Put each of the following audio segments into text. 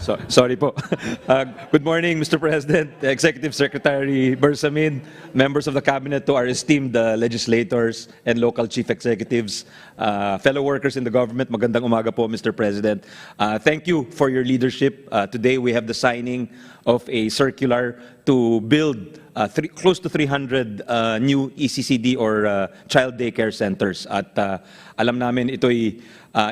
Sorry po. Good morning, Mr. President, Executive Secretary Bersamin, members of the Cabinet, to our esteemed legislators and local chief executives, fellow workers in the government. Magandang umaga po, Mr. President. Thank you for your leadership. Today we have the signing of a circular to build close to 300 new ECCD or child daycare centers. At alam namin ito'y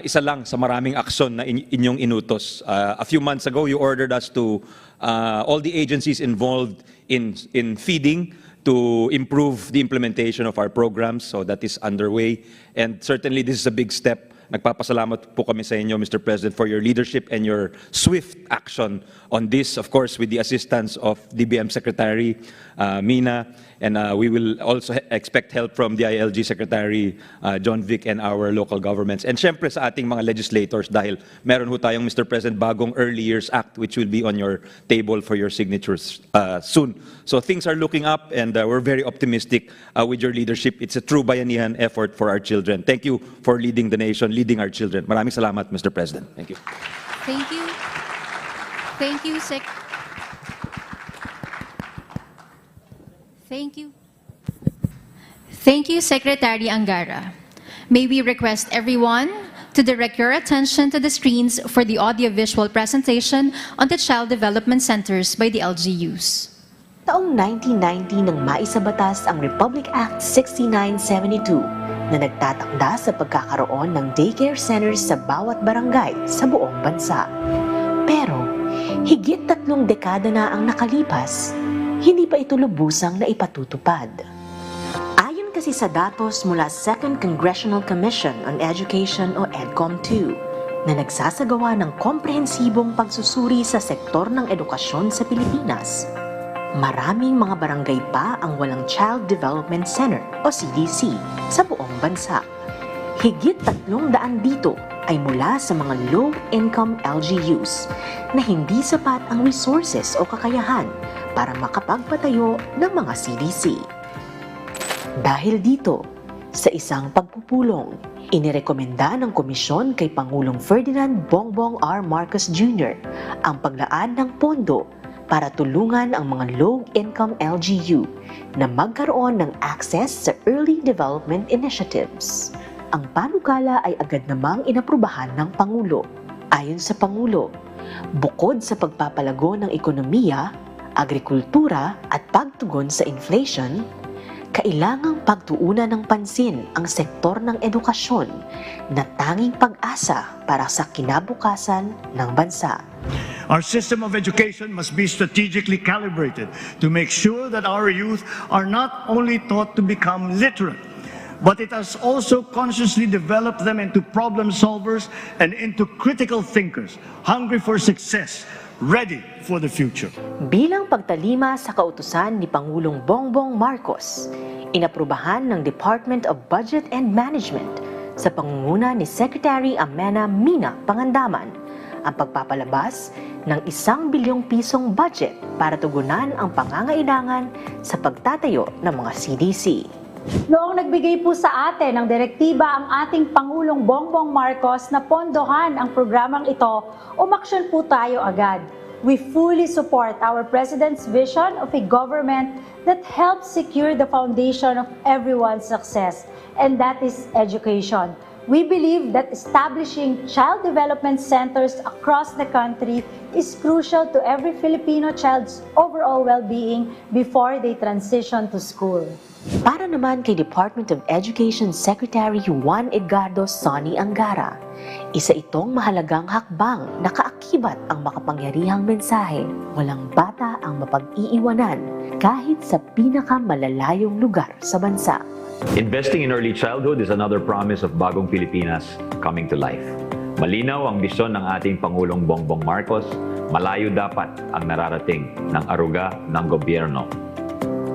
isa lang sa maraming aksyon na inyong inutos. A few months ago, you ordered us to all the agencies involved in feeding to improve the implementation of our programs. So that is underway. And certainly this is a big step. Nagpapasalamat po kami sa inyo, Mr. President, for your leadership and your swift action on this, of course, with the assistance of DBM Secretary Mina, and we will also expect help from the ILG Secretary John Vic and our local governments. And syempre sa ating mga legislators, dahil meron ho tayong, Mr. President, Bagong Early Years Act, which will be on your table for your signatures soon. So things are looking up, and we're very optimistic with your leadership. It's a true bayanihan effort for our children. Thank you for leading the nation, leading our children. Maraming salamat, Mr. President. Thank you. Thank you. Thank you, Thank you, Secretary Angara. May we request everyone to direct your attention to the screens for the audiovisual presentation on the Child Development Centers by the LGUs. Taong 1990 nang maisabatas ang Republic Act 6972 na nagtatakda sa pagkakaroon ng daycare centers sa bawat barangay sa buong bansa. Pero, higit 3 dekada na ang nakalipas, hindi pa ito lubusang naipatutupad. Ayon kasi sa datos mula 2nd Congressional Commission on Education o EDCOM-2 na nagsasagawa ng komprehensibong pagsusuri sa sektor ng edukasyon sa Pilipinas, maraming mga barangay pa ang walang Child Development Center o CDC sa buong bansa. Higit 300 dito ay mula sa mga low-income LGUs na hindi sapat ang resources o kakayahan para makapagpatayo ng mga CDC. Dahil dito, sa isang pagpupulong, inirekomenda ng komisyon kay Pangulong Ferdinand Bongbong R. Marcos Jr. ang paglaan ng pondo para tulungan ang mga low-income LGU na magkaroon ng access sa early development initiatives. Ang panukala ay agad namang inaprubahan ng Pangulo. Ayon sa Pangulo, bukod sa pagpapalago ng ekonomiya, agrikultura at pagtugon sa inflation, kailangang pagtuunan ng pansin ang sektor ng edukasyon na tanging pag-asa para sa kinabukasan ng bansa. Our system of education must be strategically calibrated to make sure that our youth are not only taught to become literate, but it has also consciously developed them into problem solvers and into critical thinkers, hungry for success, ready for the future. Bilang pagtalima sa kautusan ni Pangulong Bongbong Marcos, inaprubahan ng Department of Budget and Management sa pangunguna ni Secretary Amena Mina Pangandaman ang pagpapalabas ng 1 bilyong pisong budget para tugunan ang pangangailangan sa pagtatayo ng mga CDC. Noong nagbigay po sa atin ng direktiba ang ating Pangulong Bongbong Marcos na pondohan ang programang ito, umaksyon po tayo agad. We fully support our President's vision of a government that helps secure the foundation of everyone's success, and that is education. We believe that establishing child development centers across the country is crucial to every Filipino child's overall well-being before they transition to school. Para naman kay Department of Education Secretary Juan Edgardo Sonny Angara, isa itong mahalagang hakbang na kaakibat ang makapangyarihang mensahe, walang bata ang mapag-iiwanan kahit sa pinakamalalayong lugar sa bansa. Investing in early childhood is another promise of Bagong Pilipinas coming to life. Malinaw ang bisyon ng ating Pangulong Bongbong Marcos, malayo dapat ang nararating ng aruga ng gobyerno.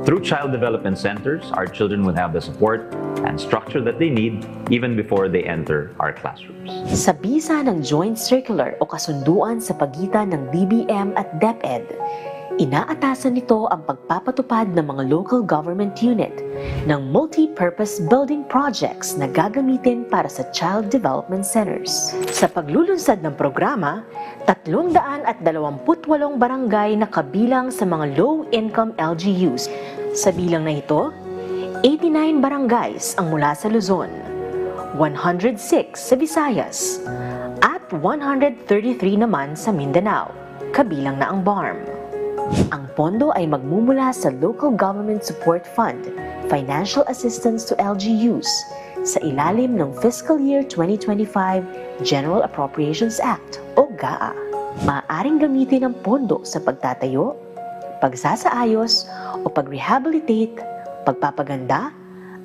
Through child development centers, our children will have the support and structure that they need even before they enter our classrooms. Sa bisa ng Joint Circular o kasunduan sa pagitan ng DBM at DepEd, Inaatasan nito ang pagpapatupad ng mga local government unit ng multi-purpose building projects na gagamitin para sa child development centers. Sa paglulunsad ng programa, 328 barangay na kabilang sa mga low-income LGUs. Sa bilang na ito, 89 barangays ang mula sa Luzon, 106 sa Visayas, at 133 naman sa Mindanao, kabilang na ang BARM. Ang pondo ay magmumula sa Local Government Support Fund, Financial Assistance to LGUs, sa ilalim ng Fiscal Year 2025 General Appropriations Act o GAA. Maaaring gamitin ang pondo sa pagtatayo, pagsasaayos o pag-rehabilitate, pagpapaganda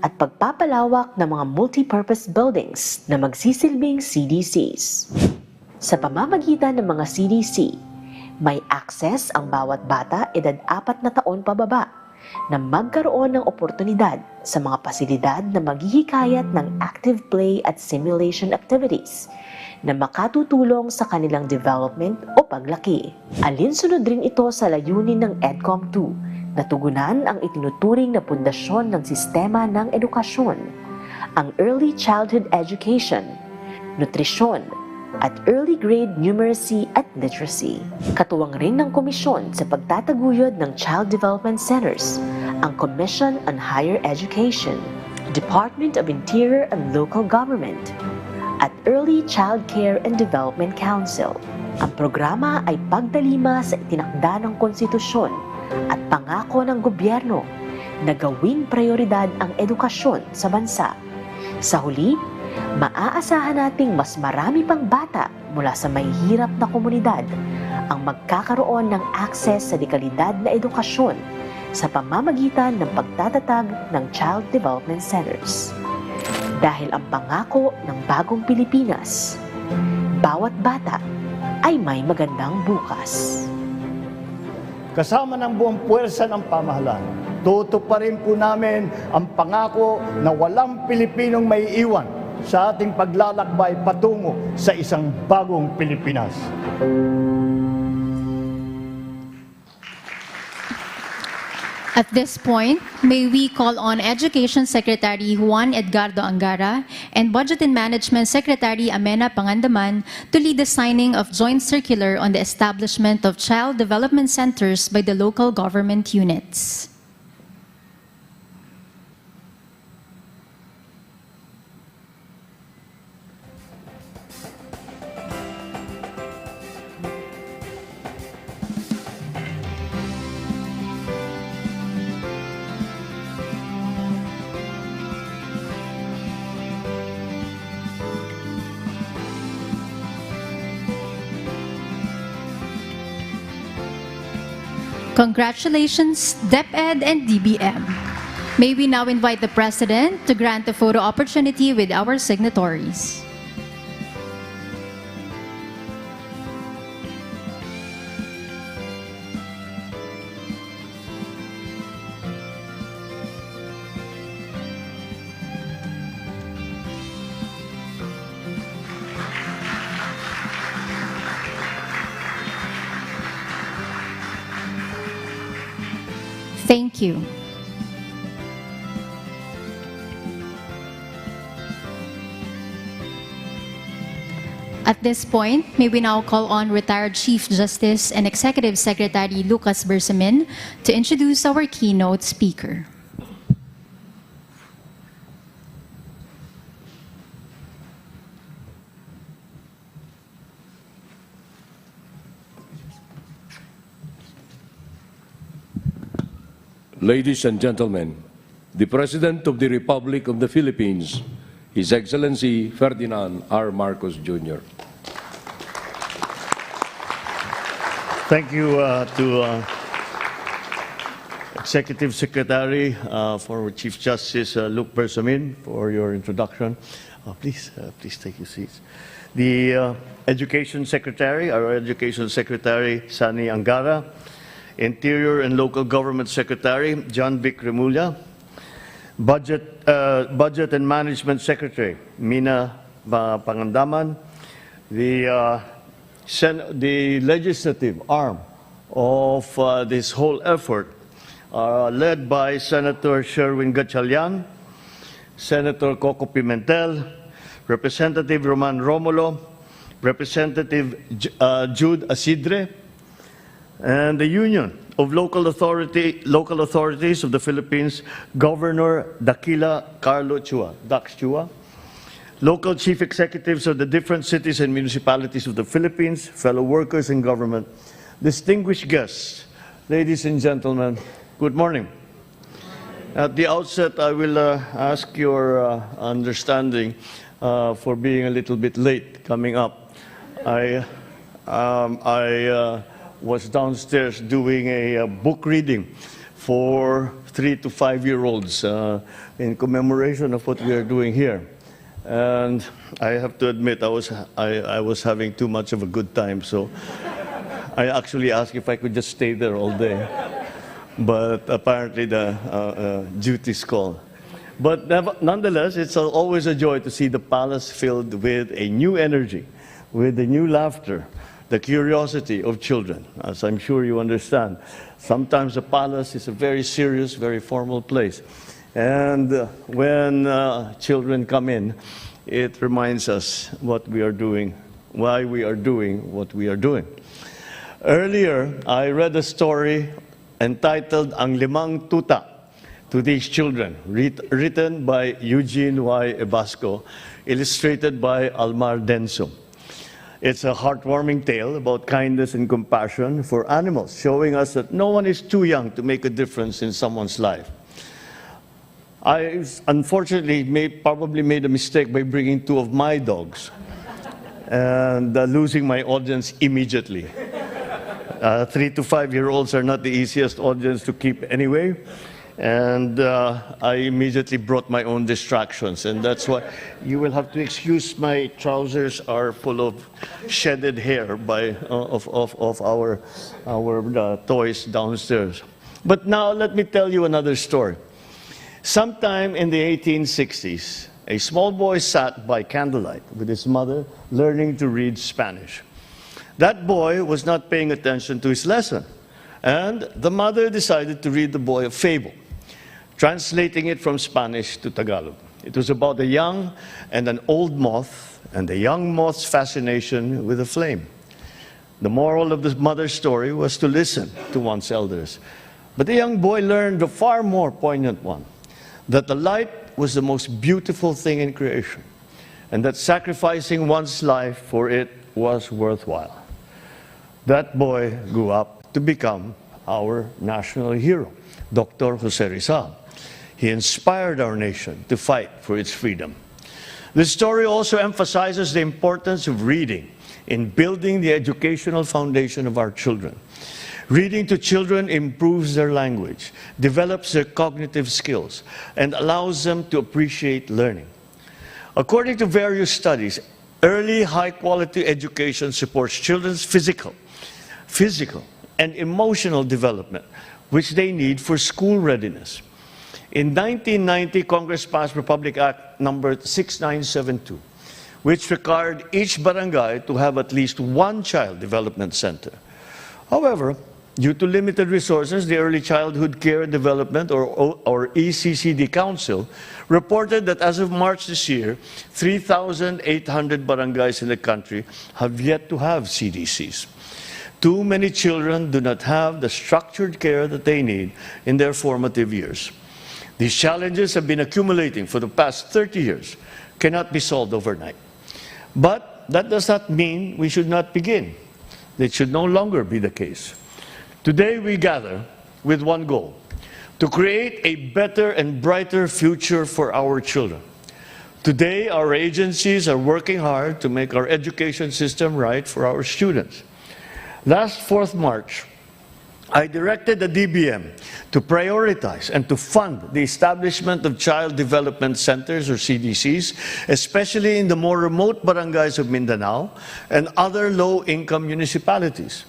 at pagpapalawak ng mga multi-purpose buildings na magsisilbing CDCs. Sa pamamagitan ng mga CDC, may access ang bawat bata edad 4 na taon pababa na magkaroon ng oportunidad sa mga pasilidad na maghihikayat ng active play at simulation activities na makatutulong sa kanilang development o paglaki. Alinsunod rin ito sa layunin ng EDCOM 2 na tugunan ang itinuturing na pundasyon ng sistema ng edukasyon, ang early childhood education, nutrisyon, at early grade numeracy at literacy. Katuwang rin ng komisyon sa pagtataguyod ng Child Development Centers, ang Commission on Higher Education, Department of Interior and Local Government, at Early Child Care and Development Council. Ang programa ay pagdalima sa itinakda ng konstitusyon at pangako ng gobyerno na gawing prioridad ang edukasyon sa bansa. Sa huli, maaasahan nating mas marami pang bata mula sa mahihirap na komunidad ang magkakaroon ng akses sa dekalidad na edukasyon sa pamamagitan ng pagtatatag ng Child Development Centers. Dahil ang pangako ng bagong Pilipinas, bawat bata ay may magandang bukas. Kasama ng buong puwersa ng pamahalaan, tutuparin po namin ang pangako na walang Pilipinong maiiwan sa ating paglalakbay patungo sa isang bagong Pilipinas. At this point, may we call on Education Secretary Juan Edgardo Angara and Budget and Management Secretary Amena Pangandaman to lead the signing of joint circular on the establishment of child development centers by the local government units. Congratulations, DepEd and DBM. May we now invite the President to grant a photo opportunity with our signatories. Thank you. At this point, may we now call on retired Chief Justice and Executive Secretary Lucas Bersamin to introduce our keynote speaker. Ladies and gentlemen, the President of the Republic of the Philippines, His Excellency Ferdinand R. Marcos Jr. Thank you to Executive Secretary, former Chief Justice Luke Bersamin for your introduction. Please take your seats. The Education Secretary, our Education Secretary, Sani Angara, Interior and Local Government Secretary, John Vic Remulla, Budget and Management Secretary, Mina Pangandaman, the legislative arm of this whole effort are led by Senator Sherwin Gatchalian, Senator Coco Pimentel, Representative Roman Romulo, Representative Jude Asidre, and the Union of Local Authorities of the Philippines, Governor Daquila Carlo Chua, Dax Chua, local chief executives of the different cities and municipalities of the Philippines, fellow workers in government, distinguished guests, ladies and gentlemen, good morning. At the outset, I will ask your understanding for being a little bit late coming up. I was downstairs doing a book reading for 3 to 5-year-olds in commemoration of what we are doing here. And I have to admit, I was having too much of a good time, so I actually asked if I could just stay there all day. But apparently the duties call. But nonetheless, it's always a joy to see the palace filled with a new energy, with a new laughter, the curiosity of children, as I'm sure you understand. Sometimes the palace is a very serious, very formal place. And when children come in, it reminds us what we are doing, why we are doing what we are doing. Earlier, I read a story entitled Ang Limang Tuta to these children, written by Eugene Y. Ebasco, illustrated by Almar Denso. It's a heartwarming tale about kindness and compassion for animals, showing us that no one is too young to make a difference in someone's life. I unfortunately probably made a mistake by bringing 2 of my dogs and losing my audience immediately. 3 to 5-year-olds are not the easiest audience to keep anyway. And I immediately brought my own distractions. And that's why you will have to excuse my trousers are full of shedded hair of our toys downstairs. But now let me tell you another story. Sometime in the 1860s, a small boy sat by candlelight with his mother learning to read Spanish. That boy was not paying attention to his lesson, and the mother decided to read the boy a fable, translating it from Spanish to Tagalog. It was about a young and an old moth, and the young moth's fascination with a flame. The moral of the mother's story was to listen to one's elders. But the young boy learned a far more poignant one, that the light was the most beautiful thing in creation, and that sacrificing one's life for it was worthwhile. That boy grew up to become our national hero, Dr. Jose Rizal. He inspired our nation to fight for its freedom. This story also emphasizes the importance of reading in building the educational foundation of our children. Reading to children improves their language, develops their cognitive skills, and allows them to appreciate learning. According to various studies, early high-quality education supports children's physical, and emotional development, which they need for school readiness. In 1990, Congress passed Republic Act number 6972, which required each barangay to have at least 1 child development center. However, due to limited resources, the Early Childhood Care and Development, or ECCD Council, reported that as of March this year, 3,800 barangays in the country have yet to have CDCs. Too many children do not have the structured care that they need in their formative years. These challenges have been accumulating for the past 30 years, cannot be solved overnight. But that does not mean we should not begin. It should no longer be the case. Today we gather with one goal, to create a better and brighter future for our children. Today our agencies are working hard to make our education system right for our students. Last 4th March, I directed the DBM to prioritize and to fund the establishment of Child Development Centers, or CDCs, especially in the more remote barangays of Mindanao and other low-income municipalities.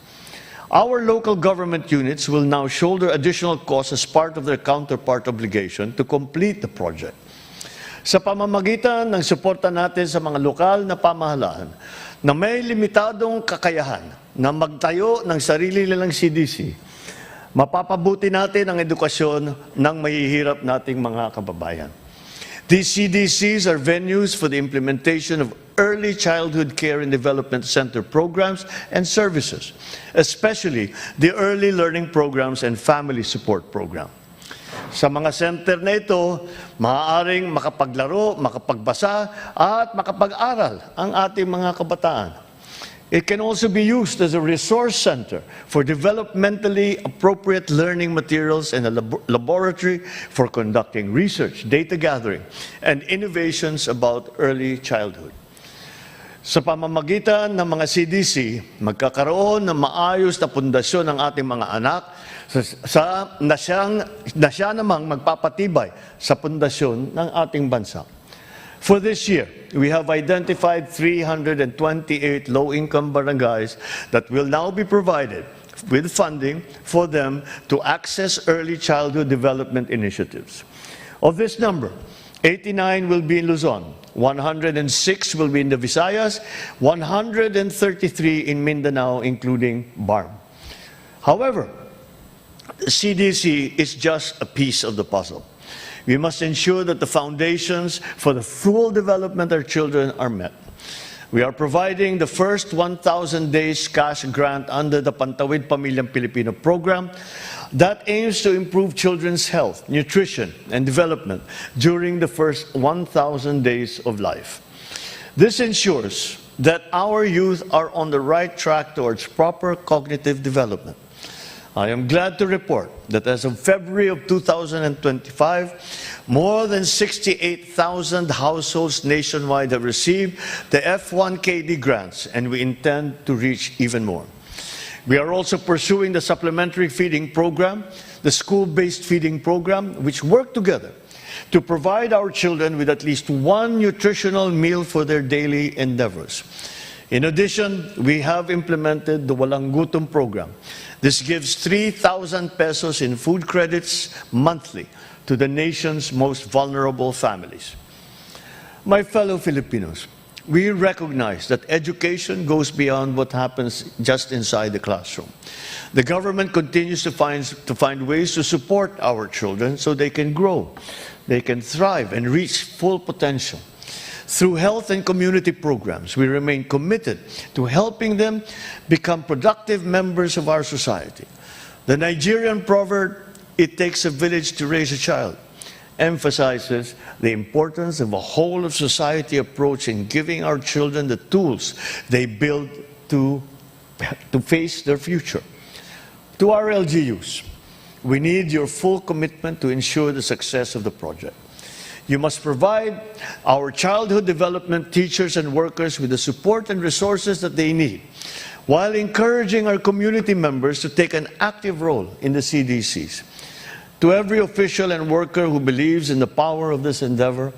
Our local government units will now shoulder additional costs as part of their counterpart obligation to complete the project. Sa pamamagitan ng suporta natin sa mga lokal na pamahalaan na may limitadong kakayahan na magtayo ng sarili nilang CDC, mapapabuti natin ang edukasyon ng mahihirap nating mga kababayan. These CDCs are venues for the implementation of early childhood care and development center programs and services, especially the early learning programs and family support program. Sa mga center na ito, maaaring makapaglaro, makapagbasa, at makapag-aral ang ating mga kabataan. It can also be used as a resource center for developmentally appropriate learning materials and a laboratory for conducting research, data gathering, and innovations about early childhood. Sa pamamagitan ng mga CDC, magkakaroon ng maayos na pundasyon ng ating mga anak na siya namang magpapatibay sa pundasyon ng ating bansa. For this year, we have identified 328 low-income barangays that will now be provided with funding for them to access early childhood development initiatives. Of this number, 89 will be in Luzon, 106 will be in the Visayas, 133 in Mindanao, including BARM. However, CDC is just a piece of the puzzle. We must ensure that the foundations for the full development of our children are met. We are providing the first 1,000 days cash grant under the Pantawid Pamilyang Pilipino program that aims to improve children's health, nutrition, and development during the first 1,000 days of life. This ensures that our youth are on the right track towards proper cognitive development. I am glad to report that as of February of 2025, more than 68,000 households nationwide have received the F1KD grants, and we intend to reach even more. We are also pursuing the supplementary feeding program, the school-based feeding program, which work together to provide our children with at least one nutritional meal for their daily endeavors. In addition, we have implemented the Walang Gutom program. This gives 3,000 pesos in food credits monthly to the nation's most vulnerable families. My fellow Filipinos, we recognize that education goes beyond what happens just inside the classroom. The government continues to find ways to support our children so they can grow, they can thrive and reach full potential. Through health and community programs, we remain committed to helping them become productive members of our society. The Nigerian proverb, "It takes a village to raise a child," emphasizes the importance of a whole of society approach in giving our children the tools they build to face their future. To our LGUs, we need your full commitment to ensure the success of the project. You must provide our childhood development teachers and workers with the support and resources that they need, while encouraging our community members to take an active role in the CDCs. To every official and worker who believes in the power of this endeavor,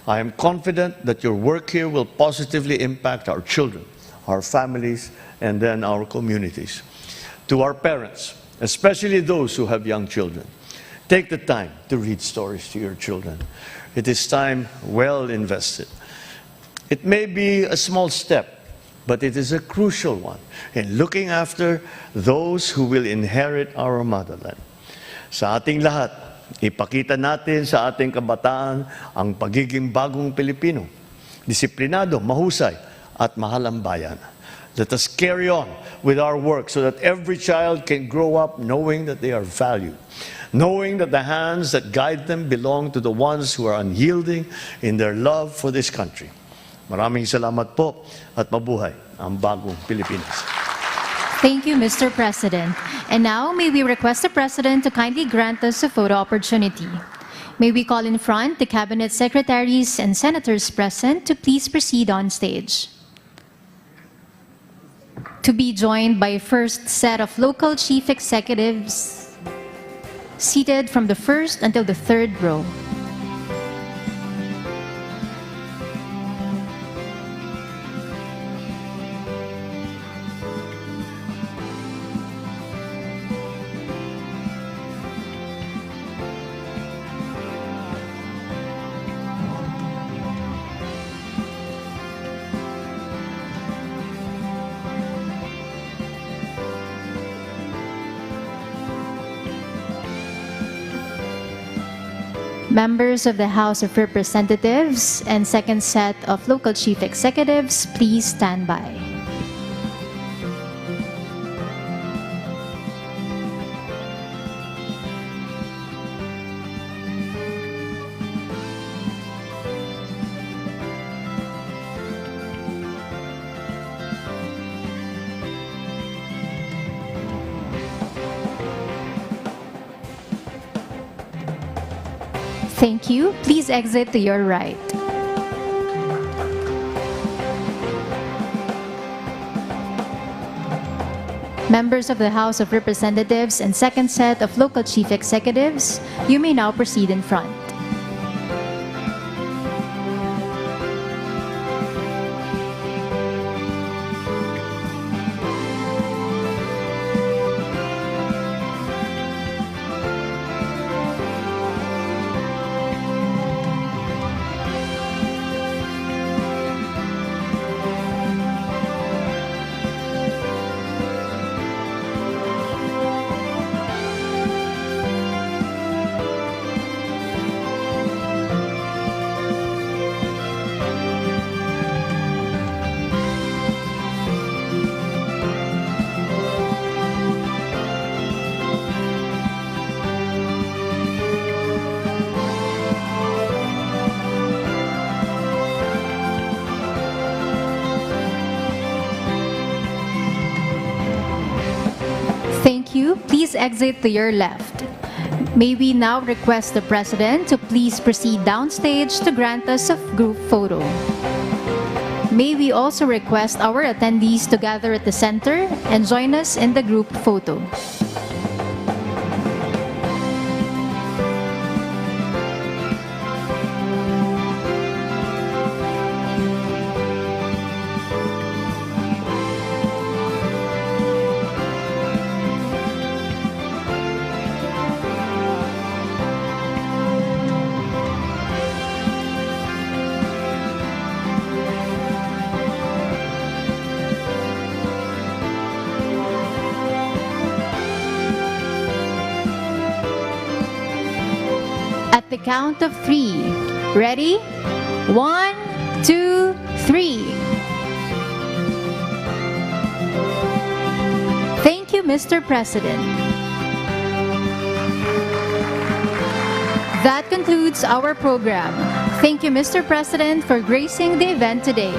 I am confident that your work here will positively impact our children, our families, and then our communities. To our parents, especially those who have young children, take the time to read stories to your children. It is time well invested. It may be a small step, but it is a crucial one in looking after those who will inherit our motherland. Sa ating lahat, ipakita natin sa ating kabataan ang pagiging bagong Pilipino, disiplinado, mahusay, at mahal ang bayan. Let us carry on with our work so that every child can grow up knowing that they are valued, knowing that the hands that guide them belong to the ones who are unyielding in their love for this country. Maraming salamat po at mabuhay ang bagong Pilipinas. Thank you, Mr. President. And now, may we request the President to kindly grant us a photo opportunity. May we call in front the Cabinet Secretaries and Senators present to please proceed on stage. To be joined by first set of local chief executives seated from the first until the third row. Members of the House of Representatives and second set of local chief executives, please stand by. Thank you. Please exit to your right. Members of the House of Representatives and second set of local chief executives, you may now proceed in front. Thank you. Please exit to your left. May we now request the President to please proceed downstage to grant us a group photo. May we also request our attendees to gather at the center and join us in the group photo. At the count of 3. Ready? 1, 2, 3. Thank you, Mr. President. That concludes our program. Thank you, Mr. President, for gracing the event today.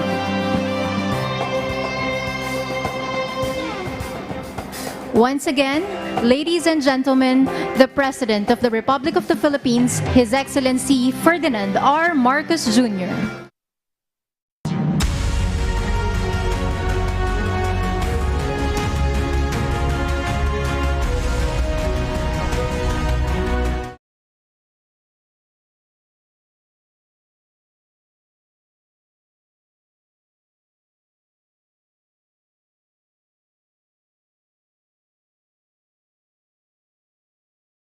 Once again, ladies and gentlemen, the President of the Republic of the Philippines, His Excellency Ferdinand R. Marcos Jr.